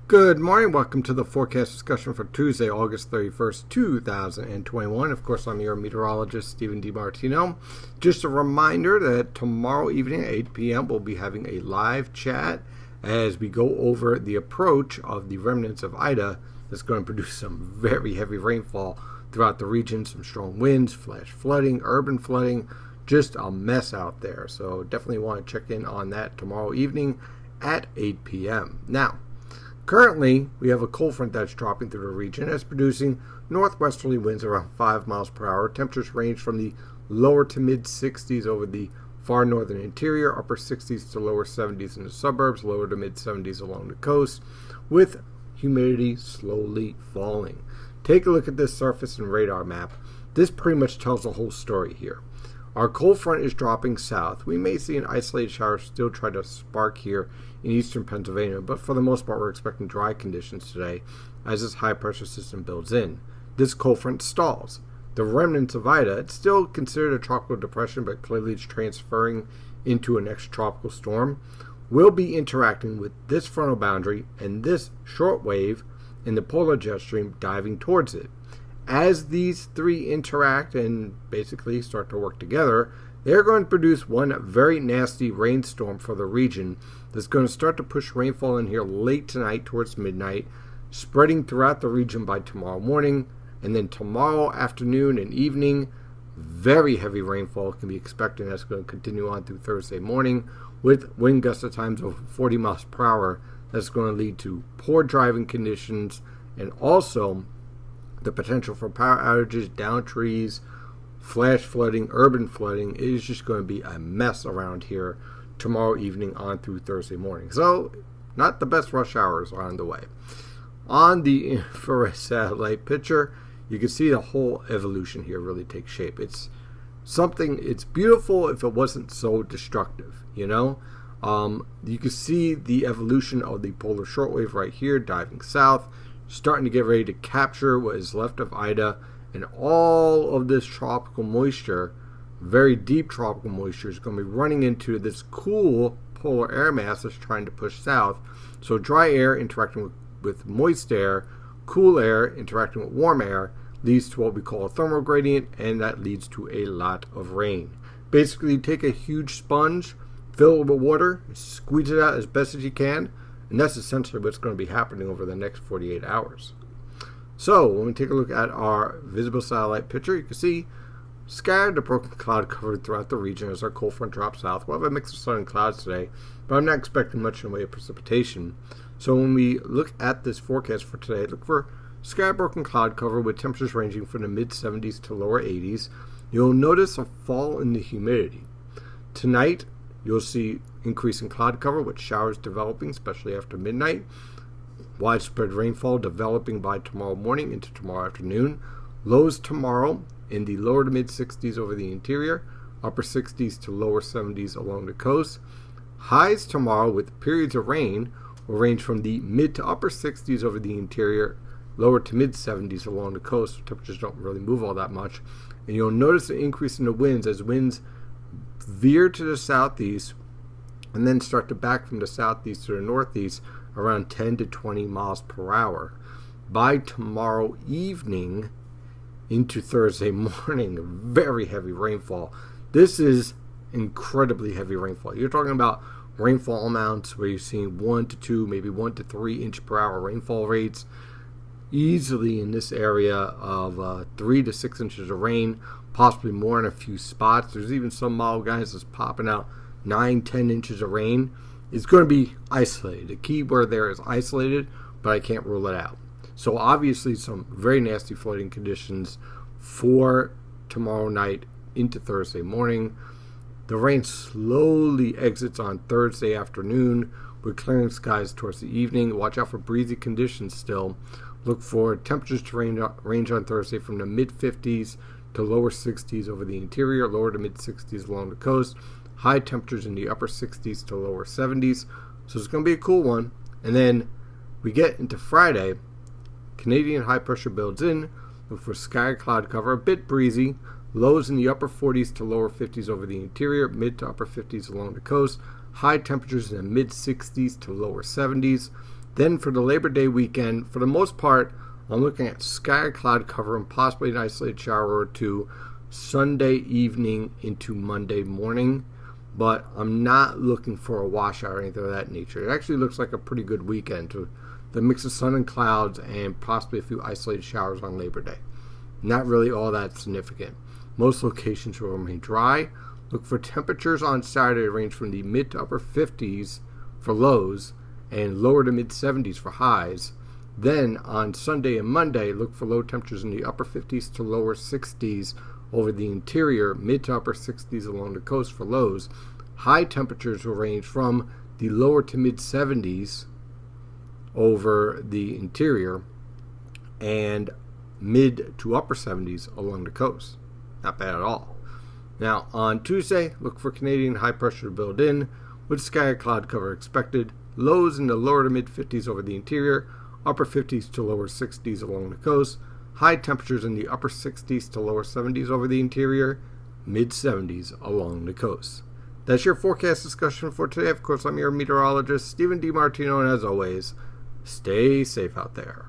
Good morning. Welcome to the forecast discussion for Tuesday, August 31st, 2021. Of course, I'm your meteorologist, Stephen DiMartino. Just a reminder that tomorrow evening at 8 p.m. we'll be having a live chat as we go over the approach of the remnants of Ida that's going to produce some very heavy rainfall throughout the region, some strong winds, flash flooding, urban flooding, just a mess out there. So definitely want to check in on that tomorrow evening at 8 p.m. Now, currently, we have a cold front that's dropping through the region. It's producing northwesterly winds around 5 miles per hour. Temperatures range from the lower to mid 60s over the far northern interior, upper 60s to lower 70s in the suburbs, lower to mid 70s along the coast, with humidity slowly falling. Take a look at this surface and radar map. This pretty much tells the whole story here. Our cold front is dropping south. We may see an isolated shower still try to spark here in eastern Pennsylvania, but for the most part we're expecting dry conditions today as this high pressure system builds in. This cold front stalls. The remnants of Ida, it's still considered a tropical depression, but clearly it's transferring into an extratropical storm, will be interacting with this frontal boundary and this short wave in the polar jet stream diving towards it. As these three interact and basically start to work together, they're going to produce one very nasty rainstorm for the region that's going to start to push rainfall in here late tonight towards midnight, spreading throughout the region by tomorrow morning, and then tomorrow afternoon and evening, very heavy rainfall can be expected, and that's going to continue on through Thursday morning with wind gusts at times over 40 miles per hour. That's going to lead to poor driving conditions and also the potential for power outages, down trees, flash flooding, urban flooding. It is just going to be a mess around here tomorrow evening on through Thursday morning. So, not the best rush hours are on the way. On the infrared satellite picture, you can see the whole evolution here really take shape. It's beautiful if it wasn't so destructive, you know? You can see the evolution of the polar shortwave right here, diving south, starting to get ready to capture what is left of Ida, and all of this tropical moisture, very deep tropical moisture, is going to be running into this cool polar air mass that's trying to push south. So dry air interacting with moist air, cool air interacting with warm air, leads to what we call a thermal gradient, and that leads to a lot of rain. Basically, you take a huge sponge, fill it with water, squeeze it out as best as you can, and that's essentially what's going to be happening over the next 48 hours. So, when we take a look at our visible satellite picture, you can see scattered to broken cloud covered throughout the region as our cold front drops south. We'll have a mix of sun and clouds today, but I'm not expecting much in the way of precipitation. So when we look at this forecast for today, look for scattered broken cloud cover with temperatures ranging from the mid-70s to lower 80s. You'll notice a fall in the humidity. Tonight, you'll see increasing cloud cover with showers developing, especially after midnight. Widespread rainfall developing by tomorrow morning into tomorrow afternoon. Lows tomorrow in the lower to mid 60s over the interior, upper 60s to lower 70s along the coast. Highs tomorrow with periods of rain will range from the mid to upper 60s over the interior, lower to mid 70s along the coast. Temperatures don't really move all that much. And you'll notice an increase in the winds as winds veer to the southeast and then start to back from the southeast to the northeast around 10 to 20 miles per hour. By tomorrow evening into Thursday morning, very heavy rainfall. This is incredibly heavy rainfall. You're talking about rainfall amounts where you're seeing 1 to 2, maybe 1 to 3 inch per hour rainfall rates. Easily in this area of 3 to 6 inches of rain, possibly more in a few spots. There's even some model guys that's popping out 9-10 inches of rain. It's going to be isolated. The key word there is isolated, but I can't rule it out. So obviously some very nasty flooding conditions for tomorrow night into Thursday morning. The rain slowly exits on Thursday afternoon with clearing skies towards the evening. Watch out for breezy conditions still. Look for temperatures to range on Thursday from the mid-50s to lower 60s over the interior, lower to mid-60s along the coast. High temperatures in the upper 60s to lower 70s. So it's going to be a cool one. And then we get into Friday. Canadian high pressure builds in. Look for sky cloud cover, a bit breezy. Lows in the upper 40s to lower 50s over the interior, mid to upper 50s along the coast. High temperatures in the mid 60s to lower 70s. Then for the Labor Day weekend, for the most part, I'm looking at sky cloud cover and possibly an isolated shower or two Sunday evening into Monday morning. But I'm not looking for a washout or anything of that nature. It actually looks like a pretty good weekend. The mix of sun and clouds and possibly a few isolated showers on Labor Day. Not really all that significant. Most locations will remain dry. Look for temperatures on Saturday to range from the mid to upper 50s for lows and lower to mid 70s for highs. Then on Sunday and Monday, look for low temperatures in the upper 50s to lower 60s over the interior, mid to upper 60s along the coast for lows. High temperatures will range from the lower to mid 70s over the interior and mid to upper 70s along the coast. Not bad at all. Now, on Tuesday, look for Canadian high pressure to build in, with sky cloud cover expected. Lows in the lower to mid 50s over the interior, upper 50s to lower 60s along the coast. High temperatures in the upper 60s to lower 70s over the interior, mid 70s along the coast. That's your forecast discussion for today. Of course, I'm your meteorologist, Stephen DiMartino, and as always, stay safe out there.